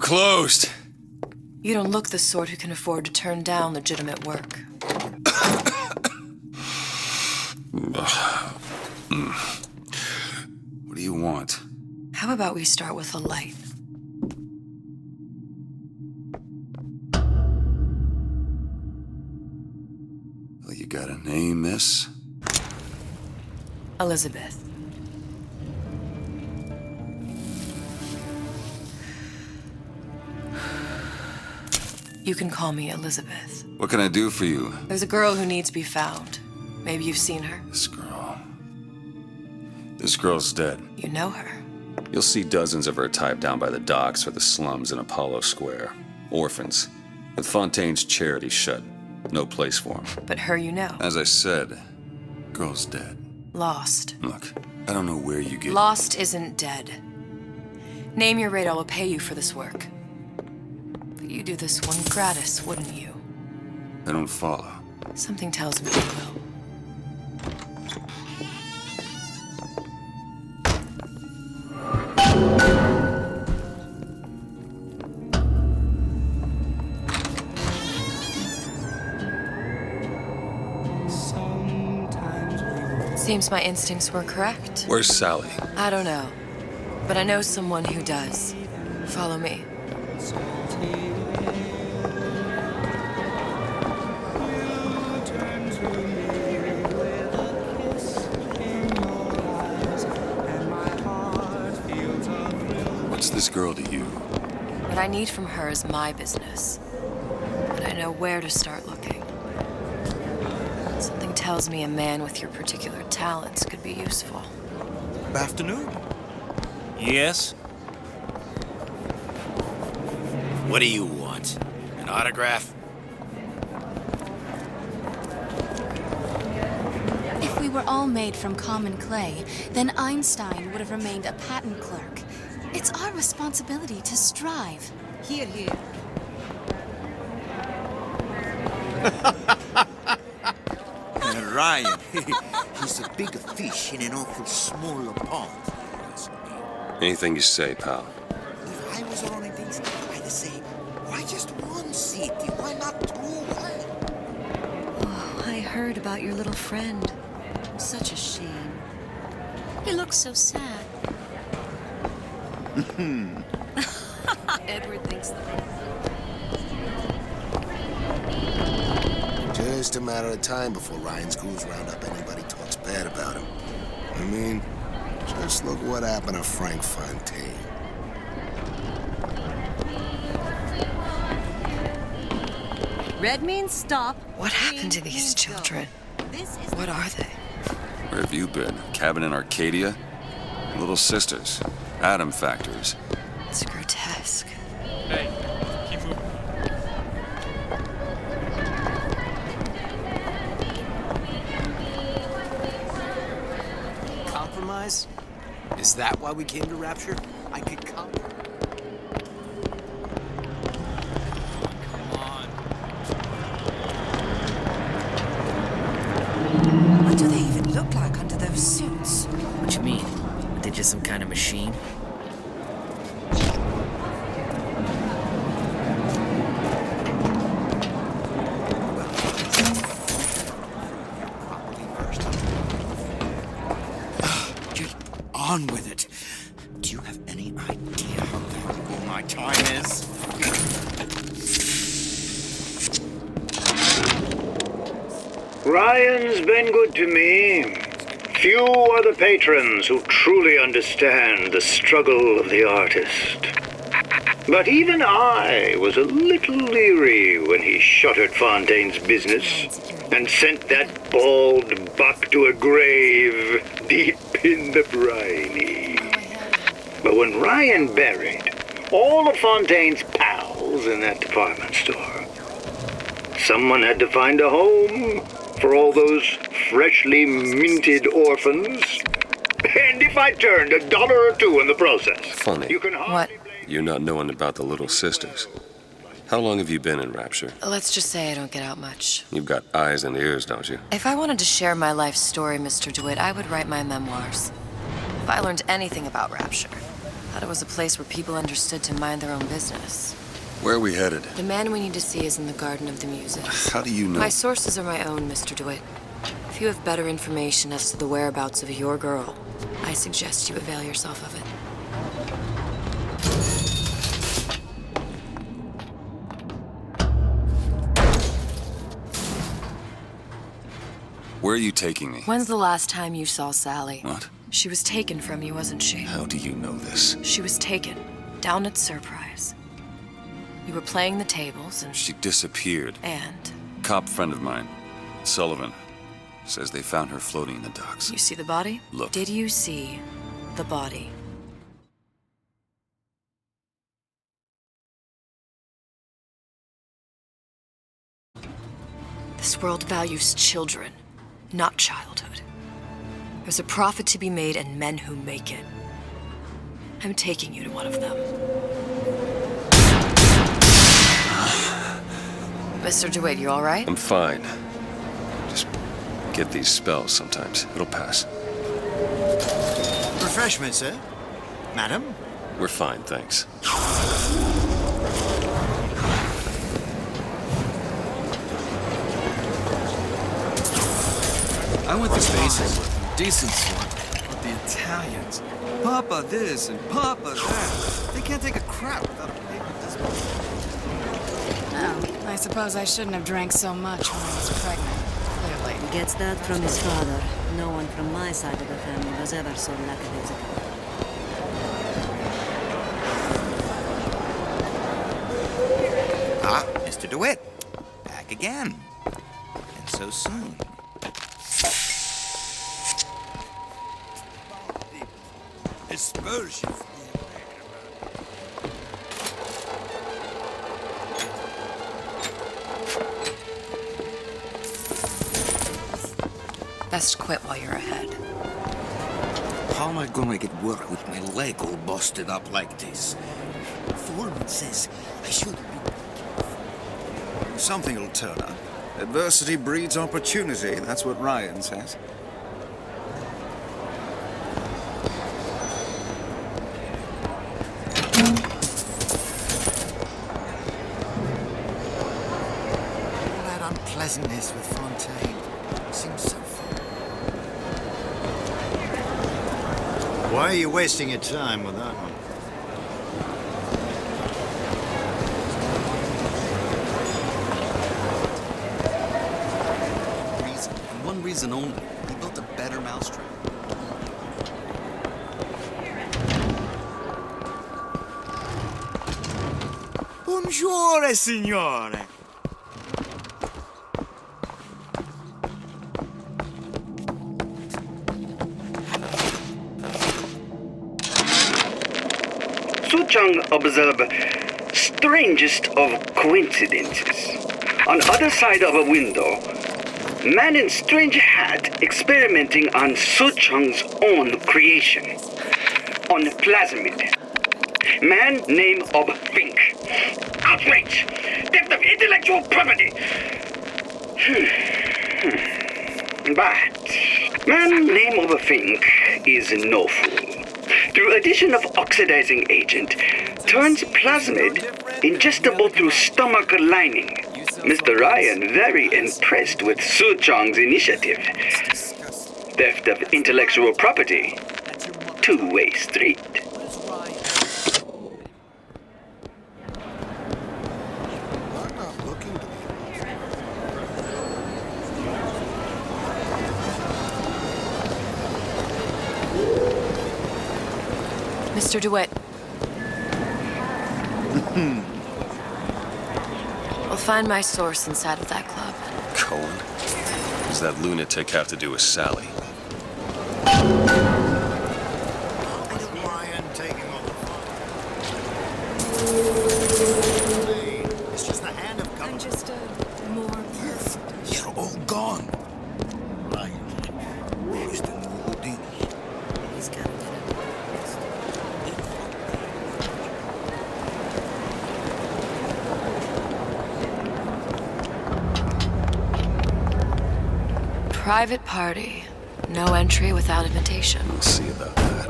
closed. You don't look the sort who can afford to turn down legitimate work. What do you want? How about we start with a light? Well, you got a name, miss? Elizabeth. You can call me Elizabeth. What can I do for you? There's a girl who needs to be found. Maybe you've seen her. This girl's dead. You know her. You'll see dozens of her tied down by the docks or the slums in Apollo Square. Orphans. With Fontaine's charity shut. No place for them. But her you know. As I said, girl's dead. Lost. Look, I don't know where you get... Lost isn't dead. Name your rate, I will pay you for this work. But you do this one gratis, wouldn't you? I don't follow. Something tells me you will. Seems my instincts were correct. Where's Sally? I don't know, but I know someone who does. Follow me. What's this girl to you? What I need from her is my business, but I know where to start looking. Something tells me a man with your particular talents could be useful. Good afternoon. Yes? What do you want? An autograph? If we were all made from common clay, then Einstein would have remained a patent clerk. It's our responsibility to strive. Here, here. Ryan, he's a big fish in an awful small pond. Anything you say, pal. If I was running things, I'd say, why just one city? Why not two? Oh, I heard about your little friend. Such a shame. He looks so sad. Edward thinks that. Just a matter of time before Ryan's crews round up anybody talks bad about him. I mean, just look what happened to Frank Fontaine. Red means stop. What happened to these children? What are they? Where have you been? Cabin in Arcadia? Little sisters. Atom factories. It's grotesque. Hey, keep moving. Compromise? Is that why we came to Rapture? I could compromise. What do they even look like under those suits? What you mean? Are they just some kind of machine? Get on with it. Do you have any idea how valuable my time is? Ryan's been good to me. Few are the patrons who truly understand the struggle of the artist. But even I was a little leery when he shuttered Fontaine's business and sent that bald buck to a grave deep in the briny. But when Ryan buried all of Fontaine's pals in that department store, someone had to find a home for all those freshly minted orphans. And if I turned $1 or $2 in the process, Funny. you can hardly What? blame- You not knowing about the little sisters. How long have you been in Rapture? Let's just say I don't get out much. You've got eyes and ears, don't you? If I wanted to share my life story, Mr. DeWitt, I would write my memoirs. If I learned anything about Rapture, Thought it was a place where people understood to mind their own business. Where are we headed? The man we need to see is in the Garden of the Muses. How do you know? My sources are my own, Mr. DeWitt. If you have better information as to the whereabouts of your girl, I suggest you avail yourself of it. Where are you taking me? When's the last time you saw Sally? What? She was taken from you, wasn't she? How do you know this? She was taken, down at Surprise. You were playing the tables and... She disappeared. And? Cop friend of mine, Sullivan, says they found her floating in the docks. You see the body? Look. Did you see the body? This world values children, not childhood. There's a profit to be made and men who make it. I'm taking you to one of them. Mr. DeWitt, you all right? I'm fine. Just get these spells sometimes. It'll pass. Refreshment, sir? Madam? We're fine, thanks. I went to spaces with decent sort, but the Italians, Papa this and Papa that. They can't take a crap without a paper disposal. Oh, I suppose I shouldn't have drank so much when I was pregnant. Clearly. Gets that from his father. No one from my side of the family was ever so lackadaisical. Ah, Mr. DeWitt. Back again. And so soon. Dispersion. Best quit while you're ahead. How am I gonna get work with my leg all busted up like this? Foreman says I should be... Something will turn up. Adversity breeds opportunity, that's what Ryan says. All that unpleasantness with Fontaine seems so far. Why are you wasting your time with that one? One reason only. He built a better mousetrap. Buongiorno, signore. Suchang observe strangest of coincidences. On other side of a window, man in strange hat experimenting on Suchang's own creation. On plasmid. Man name of Fink. Outrage! Theft of intellectual property! But man name of Fink is no fool. Through addition of oxidizing agent, turns plasmid ingestible through stomach lining. Mr. Ryan very impressed with Su Chong's initiative. Theft of intellectual property. Two-way street. I'm not looking to be. Mr. DeWitt. We'll find my source inside of that club. Cohen? What does that lunatic have to do with Sally? Ryan taking over. It's just the hand of government. I'm just a more perfect. You're all gone. Ryan, where's the Houdini? He's got it. Private party. No entry without invitation. We'll see about that.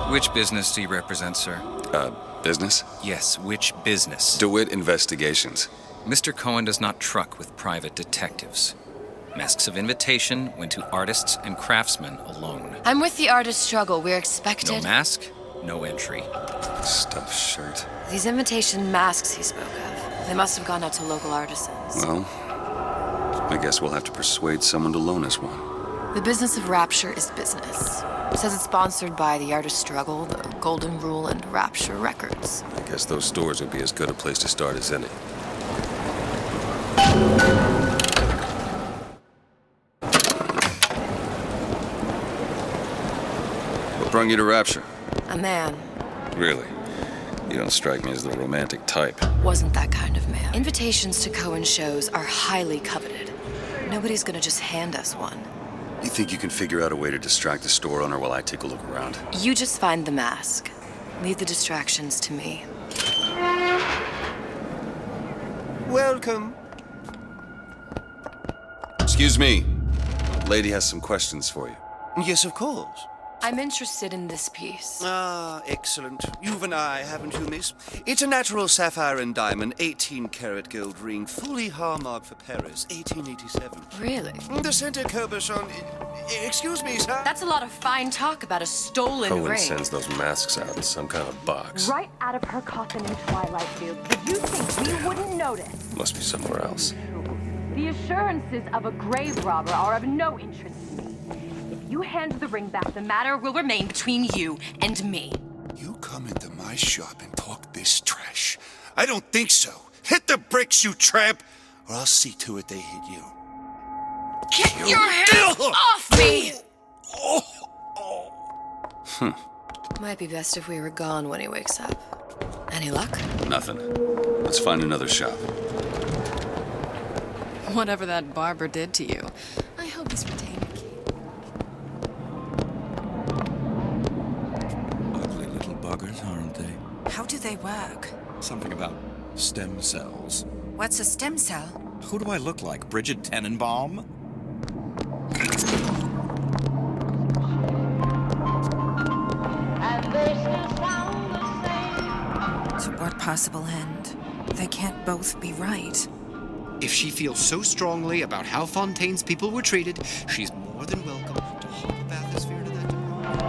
Which business do you represent, sir? Business? Yes, which business? DeWitt Investigations. Mr. Cohen does not truck with private detectives. Masks of invitation went to artists and craftsmen alone. I'm with the artist struggle. We're expected. No mask, no entry. Stuffed shirt. These invitation masks he spoke of, they must have gone out to local artisans. Well, I guess we'll have to persuade someone to loan us one. The business of Rapture is business. It says it's sponsored by the Artist Struggle, the Golden Rule, and Rapture Records. I guess those stores would be as good a place to start as any. What brought you to Rapture? A man. Really? You don't strike me as the romantic type. Wasn't that kind of man. Invitations to Cohen shows are highly coveted. Nobody's gonna just hand us one. You think you can figure out a way to distract the store owner while I take a look around? You just find the mask. Leave the distractions to me. Welcome. Excuse me. Lady has some questions for you. Yes, of course. I'm interested in this piece. Ah, excellent. You've an eye, haven't you, miss? It's a natural sapphire and diamond, 18-karat gold ring, fully hallmarked for Paris, 1887. Really? The center cabochon... Excuse me, sir? That's a lot of fine talk about a stolen Cohen ring. sends those masks out in some kind of box. Right out of her coffin in Twilight Field. Did you think we wouldn't notice? Must be somewhere else. The assurances of a grave robber are of no interest to me. If you hand the ring back, The matter will remain between you and me. You come into my shop and talk this trash. I don't think so. Hit the bricks, you tramp, or I'll see to it they hit you. Get your hands off me! Might be best if we were gone when he wakes up. Any luck? Nothing. Let's find another shop. Whatever that barber did to you, I hope he's retained a key. Ugly little buggers, aren't they? How do they work? Something about stem cells. What's a stem cell? Who do I look like, Bridget Tenenbaum? To what possible end? They can't both be right. If she feels so strongly about how Fontaine's people were treated, she's more than welcome to hop a bathysphere to that department.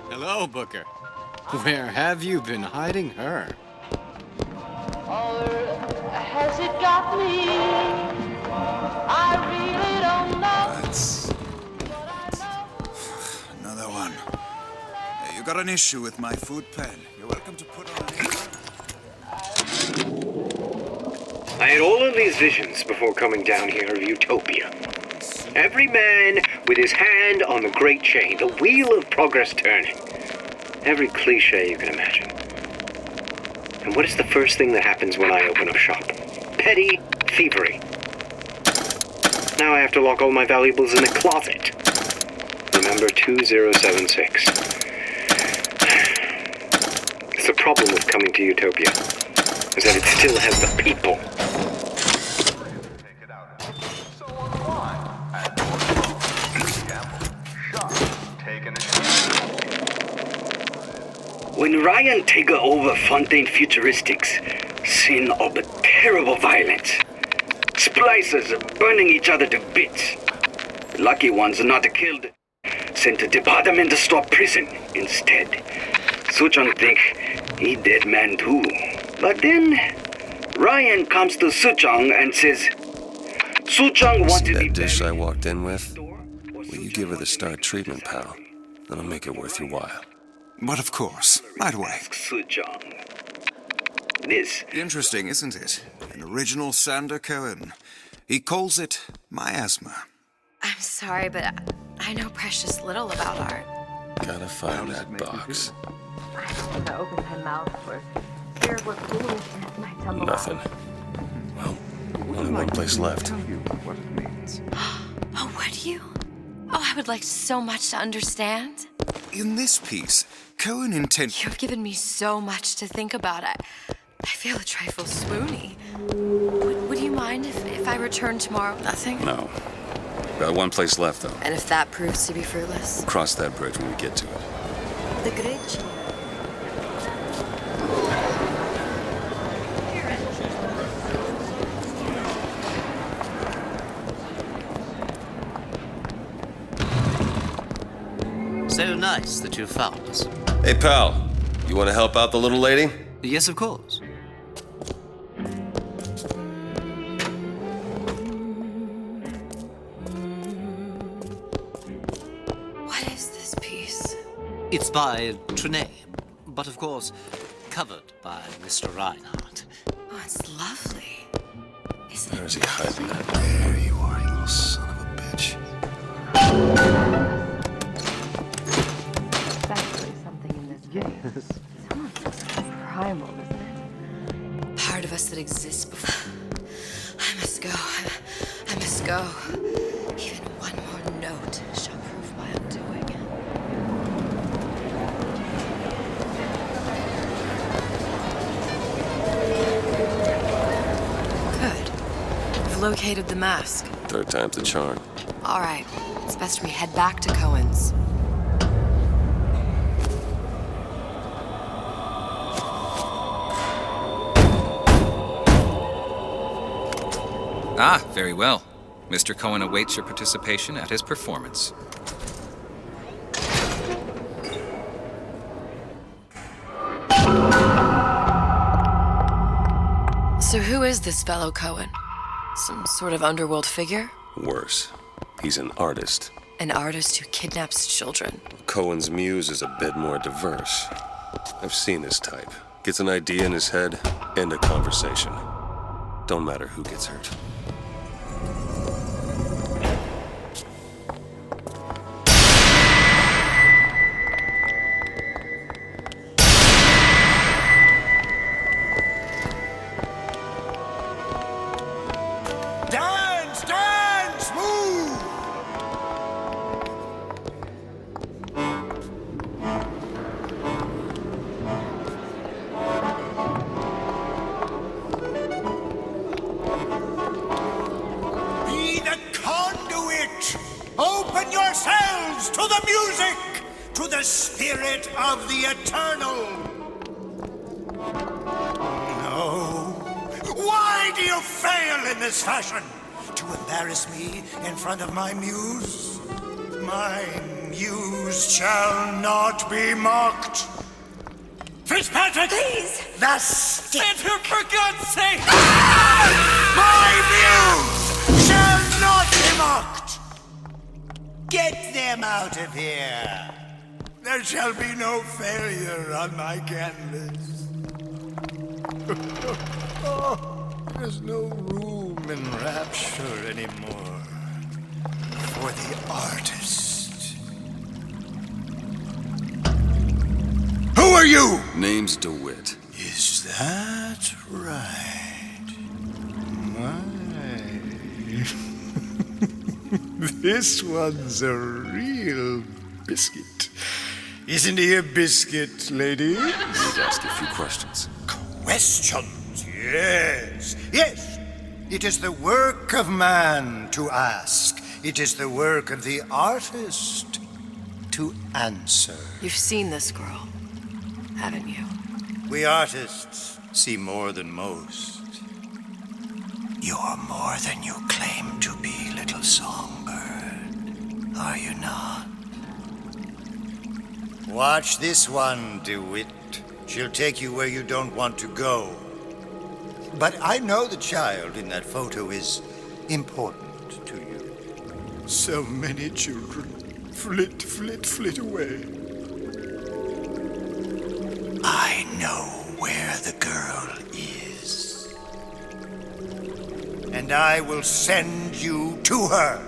Hello, Booker. Where have you been hiding her? Or has it got me? I really don't know. That's... another one. You got an issue with my food pen. You're welcome to put on I had all of these visions before coming down here of utopia. Every man with his hand on the great chain, the wheel of progress turning. Every cliche you can imagine. And what is the first thing that happens when I open up shop? Petty thievery. Now I have to lock all my valuables in a closet. Remember 2076. It's the problem with coming to Utopia, is that it still has the people. When Ryan take over Fontaine Futuristics, scene of a terrible violence. Splicers burning each other to bits. The lucky ones not killed, sent to department store prison instead. Suchong think he dead man too. But then Ryan comes to Suchong and says, Suchong wants to that be dish I walked in with? Will you give her the star treatment, pal? That'll make it worth your while. But of course, right away. Suchong. This. Interesting, isn't it? An original Sander Cohen. He calls it miasma. I'm sorry, but I know precious little about art. Gotta find that box. I don't want to open my mouth for fear of what foolishness might tumble Nothing. Well, only one place left. Oh, would you? Oh, I would like so much to understand. In this piece, Cohen intended... You've given me so much to think about. I feel a trifle swoony. Would you mind if I return tomorrow? Nothing? No. Got one place left, though. And if that proves to be fruitless? We'll cross that bridge when we get to it. The great chair. So nice that you found us. Hey, pal. You want to help out the little lady? Yes, of course. What is this piece? It's by Trenet, but of course, covered by Mr. Reinhardt. Oh, it's lovely. Where is he hiding that? There you are, you little son of a bitch. Definitely something in this place. Sounds primal, isn't it? Part of us that exists before. I must go. I must go. Even one more note shall prove my undoing. Good. We've located the mask. Third time's the charm. All right. It's best we head back to Cohen's. Ah, very well. Mr. Cohen awaits your participation at his performance. So who is this fellow Cohen? Some sort of underworld figure? Worse. He's an artist. An artist who kidnaps children. Cohen's muse is a bit more diverse. I've seen this type. Gets an idea in his head, end a conversation. Don't matter who gets hurt. Dance, dance, move! Be the conduit! Open yourselves to the music, to the spirit of the eternal! No. Why do you fail in this fashion? To embarrass me in front of my muse? My muse shall not be mocked. Fitzpatrick! Please! The stick! Enter, for God's sake! My muse shall not be mocked! Get them out of here! There shall be no failure on my canvas. Oh, there's no room in Rapture anymore for the artist. Who are you? Name's DeWitt. Is that right? My. This one's a real biscuit. Isn't he a biscuit, lady? Need to ask you a few questions. Questions, yes. Yes, it is the work of man to ask. It is the work of the artist to answer. You've seen this girl, haven't you? We artists see more than most. You're more than you claim to be, little songbird. Are you not? Watch this one, DeWitt. She'll take you where you don't want to go. But I know the child in that photo is important to you. So many children flit, flit, flit away. I know where the girl is. And I will send you to her.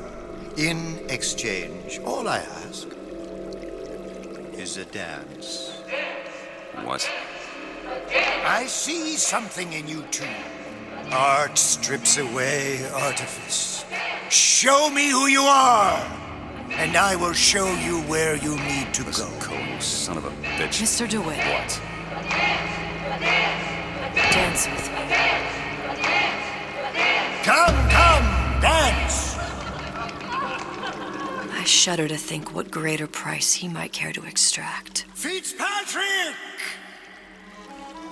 In exchange, all I ask is a dance. What? I see something in you two. Art strips away artifice. Show me who you are, and I will show you where you need to go. Cohen, son of a bitch. Mr. DeWitt. What? Dance with me. Come, dance! I shudder to think what greater price he might care to extract. Fitzpatrick!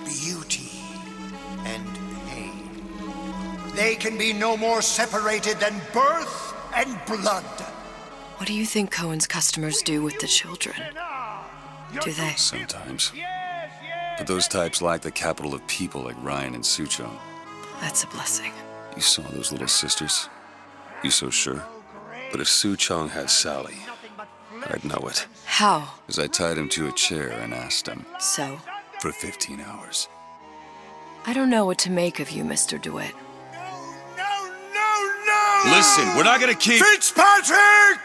Beauty and pain. They can be no more separated than birth and blood. What do you think Cohen's customers do with the children? Do they? Sometimes. But those types lack the capital of people like Ryan and Suchong. That's a blessing. You saw those little sisters? You so sure? But if Suchong had Sally, I'd know it. How? As I tied him to a chair and asked him. So? For 15 hours. I don't know what to make of you, Mr. DeWitt. Listen, we're not gonna keep... Fitzpatrick!